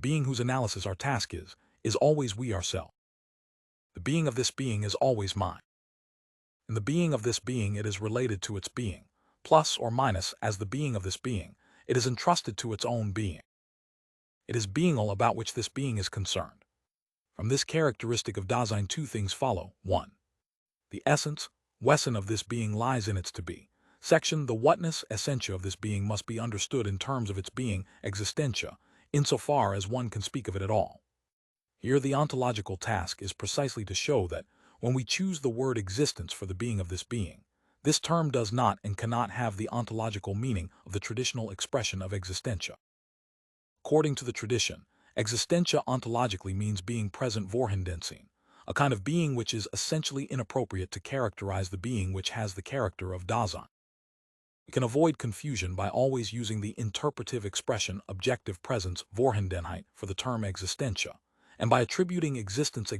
being whose analysis our task is always we ourselves. The being of this being is always mine. In the being of this being it is related to its being, plus or minus as the being of this being, it is entrusted to its own being. It is beingal about which this being is concerned. From this characteristic of Dasein two things follow. 1. The essence, Wesen of this being lies in its to be. Section the whatness, essentia of this being must be understood in terms of its being, existentia, insofar as one can speak of it at all. Here the ontological task is precisely to show that, when we choose the word existence for the being of this being, this term does not and cannot have the ontological meaning of the traditional expression of existentia. According to the tradition, existentia ontologically means being present vorhandensein, a kind of being which is essentially inappropriate to characterize the being which has the character of Dasein. We can avoid confusion by always using the interpretive expression objective presence Vorhandenheit for the term existentia, and by attributing existence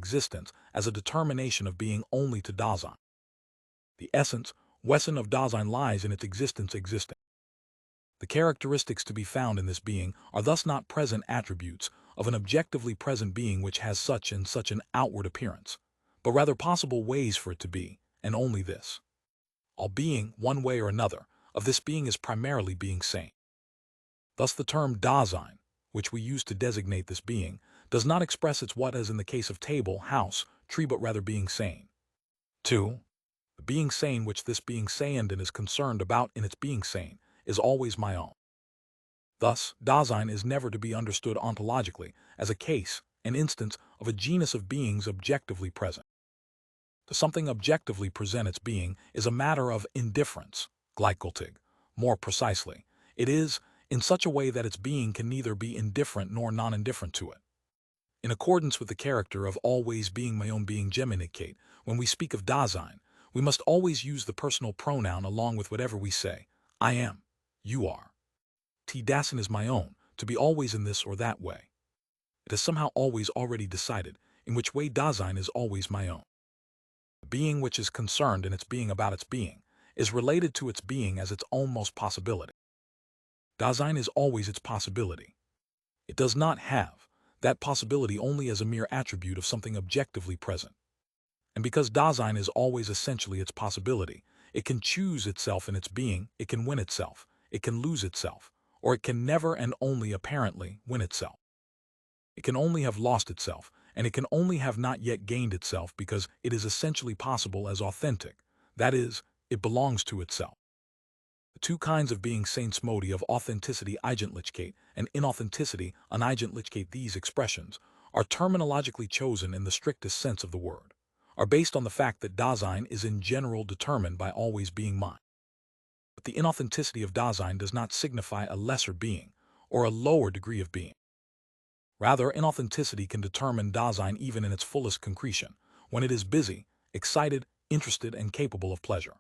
as a determination of being only to Dasein. The essence, Wesen of Dasein lies in its existence. The characteristics to be found in this being are thus not present attributes of an objectively present being which has such and such an outward appearance, but rather possible ways for it to be, and only this. All being, one way or another, of this being is primarily being sane. Thus the term Dasein, which we use to designate this being, does not express its what as in the case of table, house, tree, but rather being sane. 2. The being sane which this being sane and is concerned about in its being sane is always my own. Thus, Dasein is never to be understood ontologically as a case, an instance of a genus of beings objectively present. To something objectively present its being is a matter of indifference, gleichgültig. More precisely, it is in such a way that its being can neither be indifferent nor non-indifferent to it. In accordance with the character of always being my own being Geminicate, when we speak of Dasein, we must always use the personal pronoun along with whatever we say. I am, you are. Dasein is my own, to be always in this or that way. It is somehow always already decided, in which way Dasein is always my own. The being which is concerned in its being about its being is related to its being as its own most possibility. Dasein is always its possibility. It does not have that possibility only as a mere attribute of something objectively present. And because Dasein is always essentially its possibility, it can choose itself in its being, it can win itself, it can lose itself, or it can never and only apparently win itself. It can only have lost itself, and it can only have not yet gained itself because it is essentially possible as authentic, that is, it belongs to itself. The two kinds of being saints modi of authenticity eigentlichkeit and inauthenticity uneigentlichkeit, these expressions, are terminologically chosen in the strictest sense of the word, are based on the fact that Dasein is in general determined by always being mine. But the inauthenticity of Dasein does not signify a lesser being or a lower degree of being. Rather, inauthenticity can determine Dasein even in its fullest concretion, when it is busy, excited, interested, and capable of pleasure.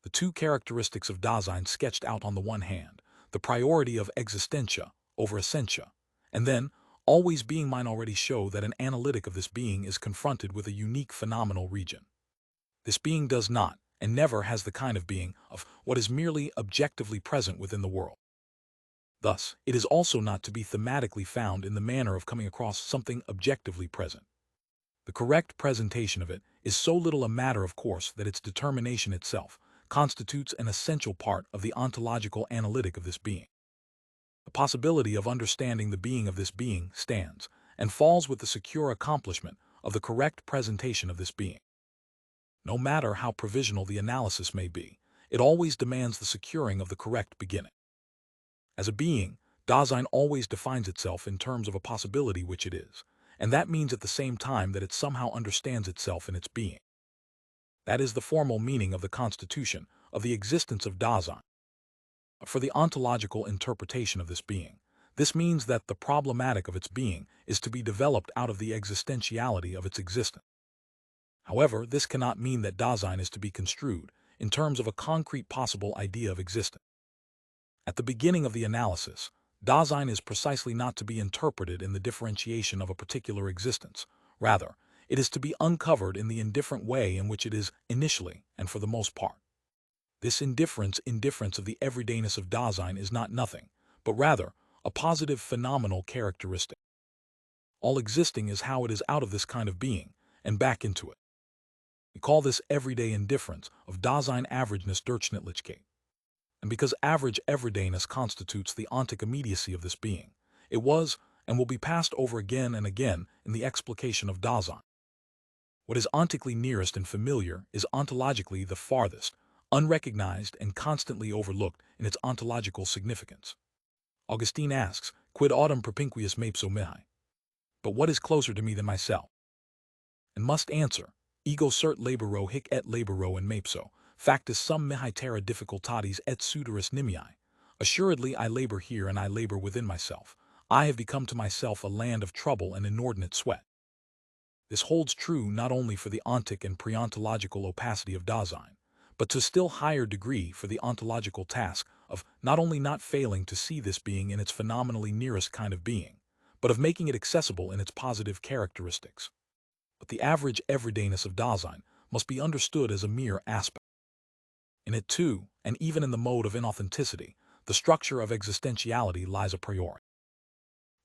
The two characteristics of Dasein sketched out on the one hand, the priority of existentia over essentia, and then, always being mine already show that an analytic of this being is confronted with a unique phenomenal region. This being does not, and never has the kind of being of what is merely objectively present within the world. Thus, it is also not to be thematically found in the manner of coming across something objectively present. The correct presentation of it is so little a matter of course that its determination itself constitutes an essential part of the ontological analytic of this being. The possibility of understanding the being of this being stands and falls with the secure accomplishment of the correct presentation of this being. No matter how provisional the analysis may be, it always demands the securing of the correct beginning. As a being, Dasein always defines itself in terms of a possibility which it is, and that means at the same time that it somehow understands itself in its being. That is the formal meaning of the constitution of the existence of Dasein. For the ontological interpretation of this being, this means that the problematic of its being is to be developed out of the existentiality of its existence. However, this cannot mean that Dasein is to be construed in terms of a concrete possible idea of existence. At the beginning of the analysis, Dasein is precisely not to be interpreted in the differentiation of a particular existence. Rather, it is to be uncovered in the indifferent way in which it is initially and for the most part. This indifference of the everydayness of Dasein is not nothing, but rather a positive phenomenal characteristic. All existing is how it is out of this kind of being, and back into it. We call this everyday indifference of Dasein averageness Durchschnittlichkeit. And because average everydayness constitutes the ontic immediacy of this being, it was and will be passed over again and again in the explication of Dasein. What is ontically nearest and familiar is ontologically the farthest, unrecognized and constantly overlooked in its ontological significance. Augustine asks, quid autem propinquius mepso mihi? But what is closer to me than myself? And must answer, ego cert laboro hic et laboro in mepso, factus sum mihi terra difficultatis et suderis nimiae. Assuredly I labor here and I labor within myself. I have become to myself a land of trouble and inordinate sweat. This holds true not only for the ontic and preontological opacity of Dasein, but to a still higher degree for the ontological task of not only not failing to see this being in its phenomenally nearest kind of being, but of making it accessible in its positive characteristics. But the average everydayness of Dasein must be understood as a mere aspect. In it too, and even in the mode of inauthenticity, the structure of existentiality lies a priori.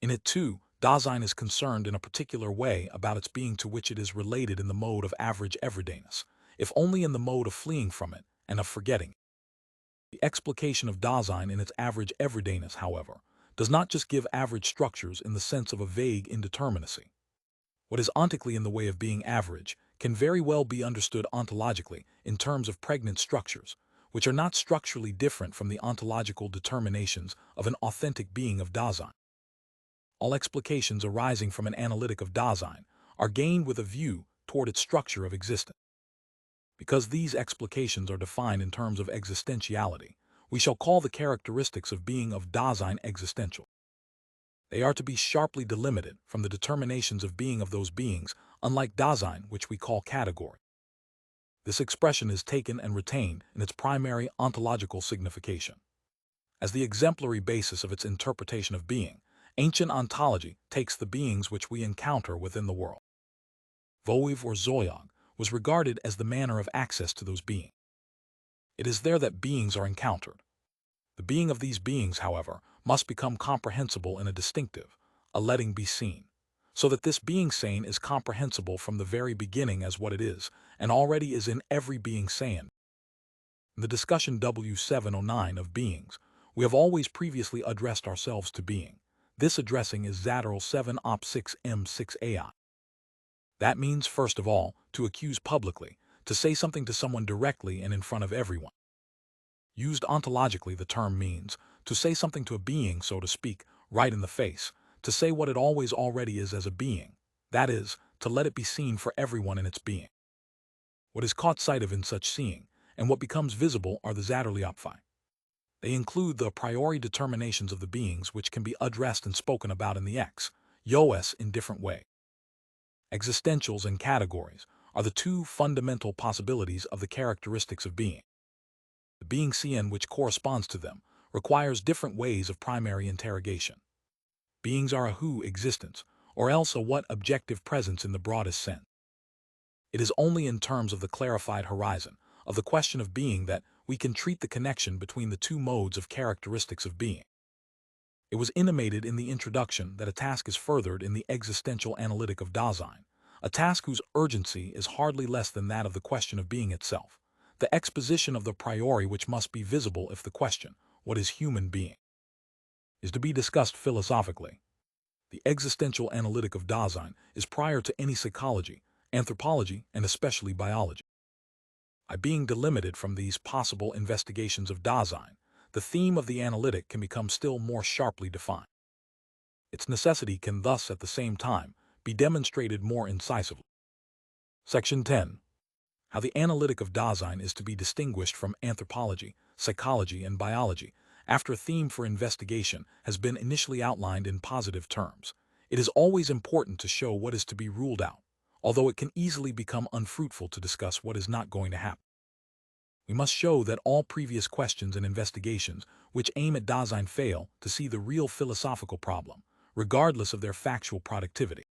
In it too, Dasein is concerned in a particular way about its being to which it is related in the mode of average everydayness, if only in the mode of fleeing from it and of forgetting it. The explication of Dasein in its average everydayness, however, does not just give average structures in the sense of a vague indeterminacy. What is ontically in the way of being average can very well be understood ontologically in terms of pregnant structures, which are not structurally different from the ontological determinations of an authentic being of Dasein. All explications arising from an analytic of Dasein are gained with a view toward its structure of existence. Because these explications are defined in terms of existentiality, we shall call the characteristics of being of Dasein existential. They are to be sharply delimited from the determinations of being of those beings, unlike Dasein, which we call category. This expression is taken and retained in its primary ontological signification. As the exemplary basis of its interpretation of being, ancient ontology takes the beings which we encounter within the world. Voiv or Zoyog was regarded as the manner of access to those beings. It is there that beings are encountered. The being of these beings, however, must become comprehensible in a distinctive, a letting be seen, so that this being sane is comprehensible from the very beginning as what it is, and already is in every being sane. In the discussion W709 of beings, we have always previously addressed ourselves to being. This addressing is Zaderal 7 Op 6 M6 AI. That means, first of all, to accuse publicly, to say something to someone directly and in front of everyone. Used ontologically, the term means to say something to a being, so to speak, right in the face, to say what it always already is as a being, that is, to let it be seen for everyone in its being. What is caught sight of in such seeing, and what becomes visible are the Zaderliophi. They include the a priori determinations of the beings which can be addressed and spoken about in the Yoes in different ways. Existentials and categories are the two fundamental possibilities of the characteristics of being. The being seen which corresponds to them requires different ways of primary interrogation. Beings are a who existence, or else a what objective presence in the broadest sense. It is only in terms of the clarified horizon of the question of being that we can treat the connection between the two modes of characteristics of being. It was intimated in the introduction that a task is furthered in the existential analytic of Dasein, a task whose urgency is hardly less than that of the question of being itself, the exposition of the priori which must be visible if the question, what is human being, is to be discussed philosophically. The existential analytic of Dasein is prior to any psychology, anthropology, and especially biology. By being delimited from these possible investigations of Dasein, the theme of the analytic can become still more sharply defined. Its necessity can thus at the same time be demonstrated more incisively. Section 10. How the analytic of Dasein is to be distinguished from anthropology, psychology, and biology, after a theme for investigation has been initially outlined in positive terms. It is always important to show what is to be ruled out, although it can easily become unfruitful to discuss what is not going to happen. We must show that all previous questions and investigations which aim at Dasein fail to see the real philosophical problem, regardless of their factual productivity.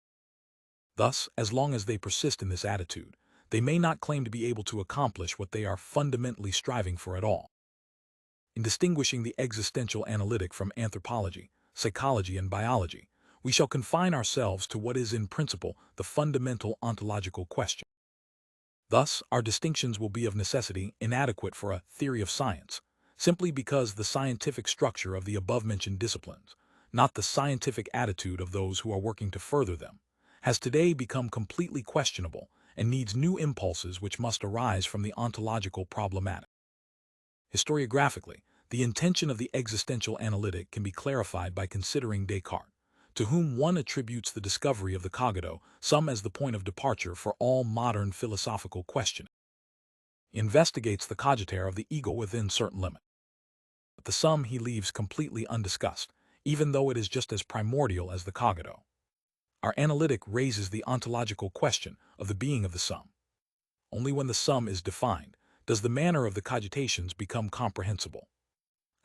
Thus, as long as they persist in this attitude, they may not claim to be able to accomplish what they are fundamentally striving for at all. In distinguishing the existential analytic from anthropology, psychology, and biology, we shall confine ourselves to what is in principle the fundamental ontological question. Thus, our distinctions will be of necessity inadequate for a theory of science, simply because the scientific structure of the above-mentioned disciplines, not the scientific attitude of those who are working to further them, has today become completely questionable and needs new impulses which must arise from the ontological problematic. Historiographically, the intention of the existential analytic can be clarified by considering Descartes, to whom one attributes the discovery of the cogito, some as the point of departure for all modern philosophical questioning. He investigates the cogitaire of the ego within certain limits, but the sum he leaves completely undiscussed, even though it is just as primordial as the cogito. Our analytic raises the ontological question of the being of the sum. Only when the sum is defined does the manner of the cogitations become comprehensible.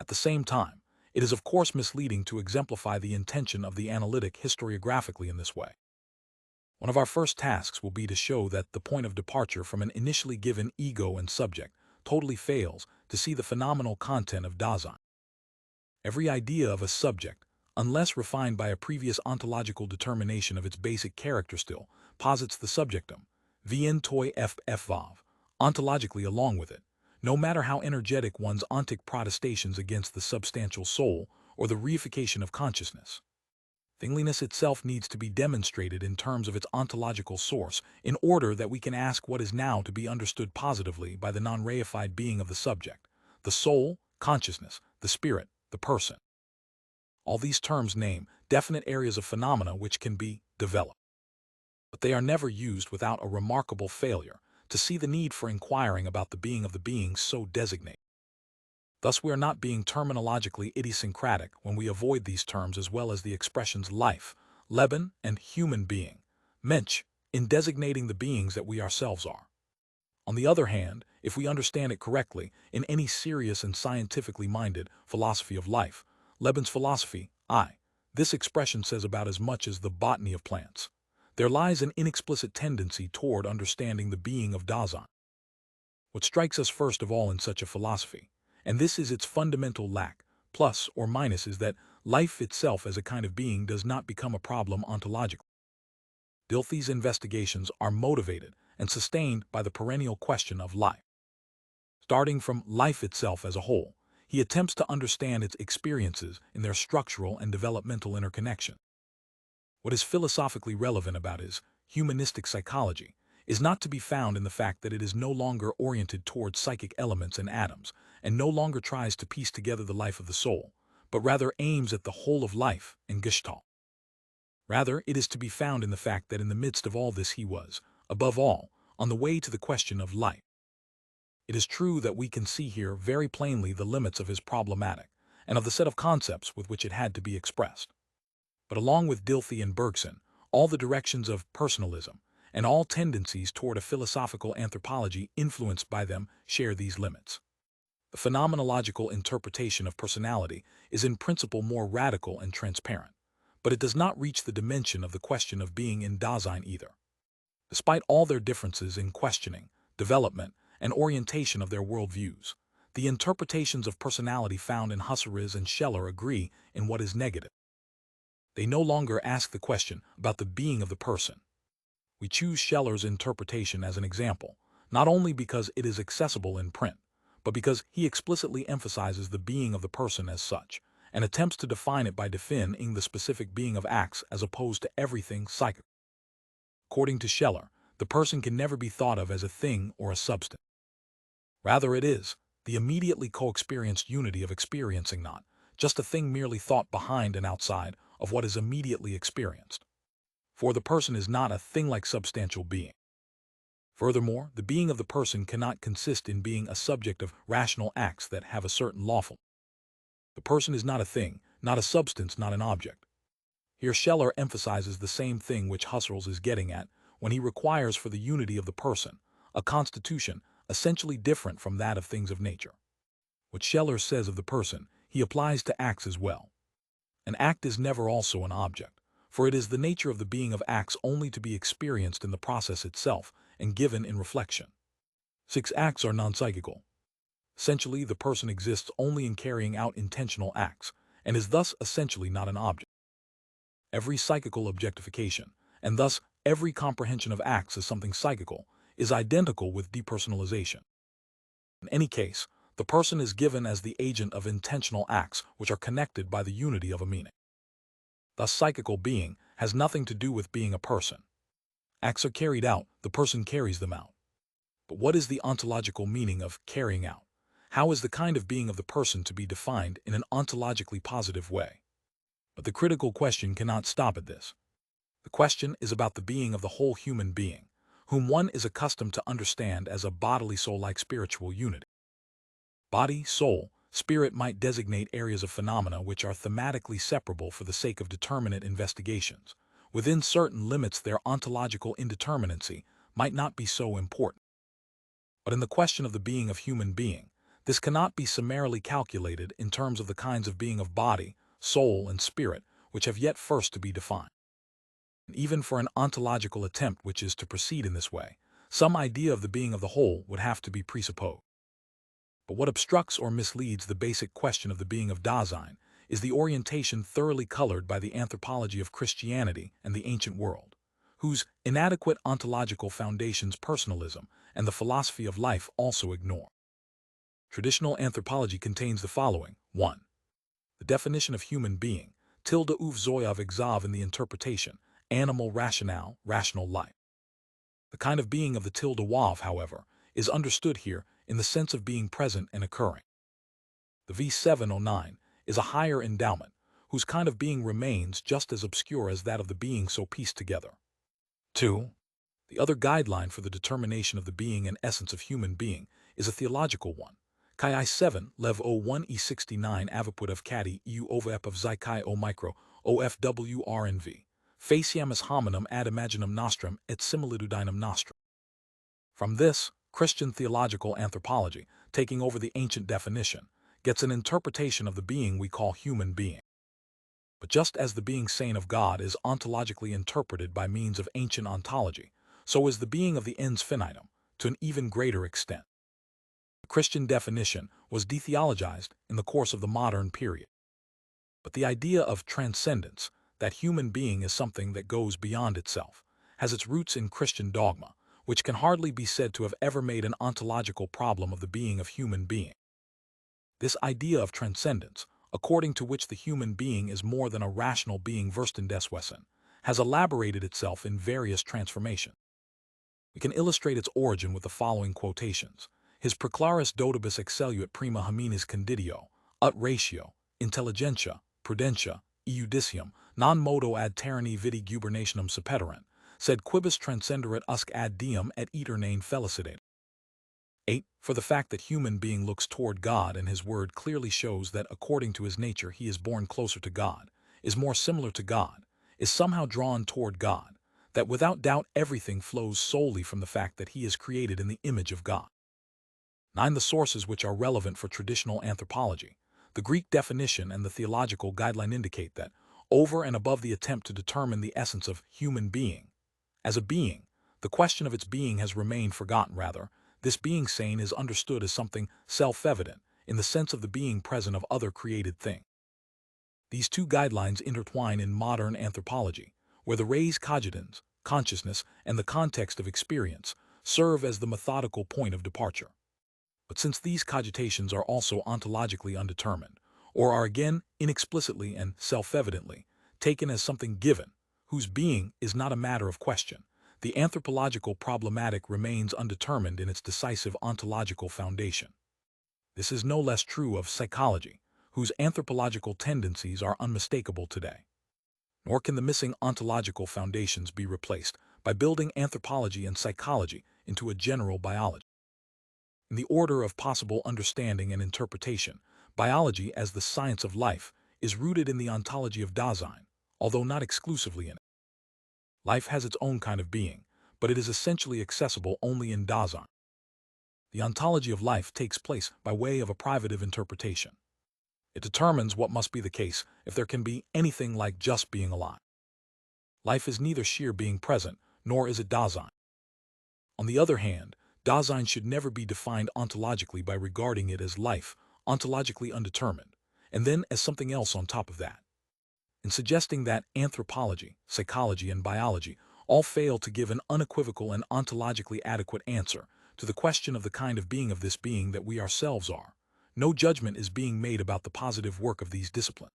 At the same time, it is of course misleading to exemplify the intention of the analytic historiographically in this way. One of our first tasks will be to show that the point of departure from an initially given ego and subject totally fails to see the phenomenal content of Dasein. Every idea of a subject, unless refined by a previous ontological determination of its basic character, still posits the subjectum, vien toi vav, ontologically along with it, no matter how energetic one's ontic protestations against the substantial soul or the reification of consciousness. Thingliness itself needs to be demonstrated in terms of its ontological source in order that we can ask what is now to be understood positively by the non-reified being of the subject, the soul, consciousness, the spirit, the person. All these terms name definite areas of phenomena which can be developed, but they are never used without a remarkable failure to see the need for inquiring about the being of the beings so designated. Thus we are not being terminologically idiosyncratic when we avoid these terms as well as the expressions life, Leben, and human being, Mensch, in designating the beings that we ourselves are. On the other hand, if we understand it correctly, in any serious and scientifically minded philosophy of life, Leben's philosophy, this expression says about as much as the botany of plants. There lies an inexplicit tendency toward understanding the being of Dasein. What strikes us first of all in such a philosophy, and this is its fundamental lack, plus or minus, is that life itself as a kind of being does not become a problem ontologically. Dilthey's investigations are motivated and sustained by the perennial question of life. Starting from life itself as a whole, he attempts to understand its experiences in their structural and developmental interconnection. What is philosophically relevant about his humanistic psychology is not to be found in the fact that it is no longer oriented towards psychic elements and atoms, and no longer tries to piece together the life of the soul, but rather aims at the whole of life and Gestalt. Rather, it is to be found in the fact that in the midst of all this he was, above all, on the way to the question of life. It is true that we can see here very plainly the limits of his problematic, and of the set of concepts with which it had to be expressed. But along with Dilthey and Bergson, all the directions of personalism, and all tendencies toward a philosophical anthropology influenced by them share these limits. The phenomenological interpretation of personality is in principle more radical and transparent, but it does not reach the dimension of the question of being in Dasein either. Despite all their differences in questioning, development, and orientation of their worldviews, the interpretations of personality found in Husserl and Scheller agree in what is negative. They no longer ask the question about the being of the person. We choose Scheller's interpretation as an example, not only because it is accessible in print, but because he explicitly emphasizes the being of the person as such, and attempts to define it by defining the specific being of acts as opposed to everything psychic. According to Scheller, the person can never be thought of as a thing or a substance. Rather, it is the immediately co-experienced unity of experiencing, not just a thing merely thought behind and outside of what is immediately experienced. For the person is not a thing-like substantial being. Furthermore, the being of the person cannot consist in being a subject of rational acts that have a certain lawfulness. The person is not a thing, not a substance, not an object. Here Scheller emphasizes the same thing which Husserl is getting at when he requires for the unity of the person a constitution essentially different from that of things of nature. What Scheller says of the person, he applies to acts as well. An act is never also an object, for it is the nature of the being of acts only to be experienced in the process itself and given in reflection. 6 acts are non-psychical. Essentially, the person exists only in carrying out intentional acts, and is thus essentially not an object. Every psychical objectification, and thus every comprehension of acts as something psychical, is identical with depersonalization. In any case, the person is given as the agent of intentional acts which are connected by the unity of a meaning. Thus, psychical being has nothing to do with being a person. Acts are carried out, the person carries them out. But what is the ontological meaning of carrying out? How is the kind of being of the person to be defined in an ontologically positive way? But the critical question cannot stop at this. The question is about the being of the whole human being, whom one is accustomed to understand as a bodily soul-like spiritual unity. Body, soul, spirit might designate areas of phenomena which are thematically separable for the sake of determinate investigations. Within certain limits, their ontological indeterminacy might not be so important. But in the question of the being of human being, this cannot be summarily calculated in terms of the kinds of being of body, soul, and spirit which have yet first to be defined. And even for an ontological attempt which is to proceed in this way, some idea of the being of the whole would have to be presupposed. But what obstructs or misleads the basic question of the being of Dasein is the orientation thoroughly colored by the anthropology of Christianity and the ancient world, whose inadequate ontological foundations personalism and the philosophy of life also ignore. Traditional anthropology contains the following: 1. The definition of human being, tilde uv zoyav exav in the interpretation, animal rationale, rational life. The kind of being of the tilde wav, however, is understood here in the sense of being present and occurring. The V709 is a higher endowment, whose kind of being remains just as obscure as that of the being so pieced together. 2. The other guideline for the determination of the being and essence of human being is a theological one. Kai I7 Lev O1 E69 Avaput of Kadi EU over ep of Zykai O micro OFW RNV. Faciamus hominum ad imaginum nostrum et similitudinem nostrum. From this, Christian theological anthropology, taking over the ancient definition, gets an interpretation of the being we call human being. But just as the being sane of God is ontologically interpreted by means of ancient ontology, so is the being of the ens finitum, to an even greater extent. The Christian definition was detheologized in the course of the modern period. But the idea of transcendence, that human being is something that goes beyond itself, has its roots in Christian dogma, which can hardly be said to have ever made an ontological problem of the being of human being. This idea of transcendence, according to which the human being is more than a rational being versed in Deswesen, has elaborated itself in various transformations. We can illustrate its origin with the following quotations. His proclaris dotibus excelluit prima hominis conditio, ut ratio, intelligentia, prudentia, eudicium, non modo ad tyranni vidi gubernationem supererent, sed quibus transcenderit usque ad diem et eternane felicitate. 8. For the fact that human being looks toward God and his word clearly shows that according to his nature he is born closer to God, is more similar to God, is somehow drawn toward God, that without doubt everything flows solely from the fact that he is created in the image of God. 9. The sources which are relevant for traditional anthropology, the Greek definition and the theological guideline indicate that, over and above the attempt to determine the essence of human being, as a being, the question of its being has remained forgotten. Rather, this being sane is understood as something self-evident in the sense of the being present of other created things. These two guidelines intertwine in modern anthropology, where the res cogitans, consciousness, and the context of experience serve as the methodical point of departure. But since these cogitations are also ontologically undetermined, or are again inexplicitly and self-evidently taken as something given, whose being is not a matter of question, the anthropological problematic remains undetermined in its decisive ontological foundation. This is no less true of psychology, whose anthropological tendencies are unmistakable today. Nor can the missing ontological foundations be replaced by building anthropology and psychology into a general biology. In the order of possible understanding and interpretation, biology as the science of life is rooted in the ontology of Dasein, although not exclusively in it. Life has its own kind of being, but it is essentially accessible only in Dasein. The ontology of life takes place by way of a privative interpretation. It determines what must be the case if there can be anything like just being alive. Life is neither sheer being present, nor is it Dasein. On the other hand, Dasein should never be defined ontologically by regarding it as life, ontologically undetermined, and then as something else on top of that. in suggesting that anthropology, psychology, and biology all fail to give an unequivocal and ontologically adequate answer to the question of the kind of this being that we ourselves are. No judgment is being made about the positive work of these disciplines.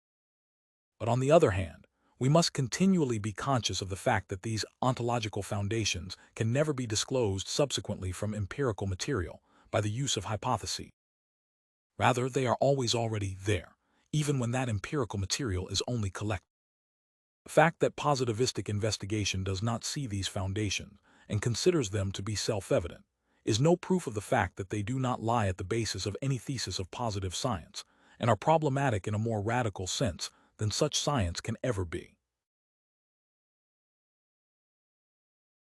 But on the other hand, we must continually be conscious of the fact that these ontological foundations can never be disclosed subsequently from empirical material by the use of hypotheses. Rather, they are always already there, even when that empirical material is only collected. The fact that positivistic investigation does not see these foundations and considers them to be self-evident is no proof of the fact that they do not lie at the basis of any thesis of positive science and are problematic in a more radical sense than such science can ever be.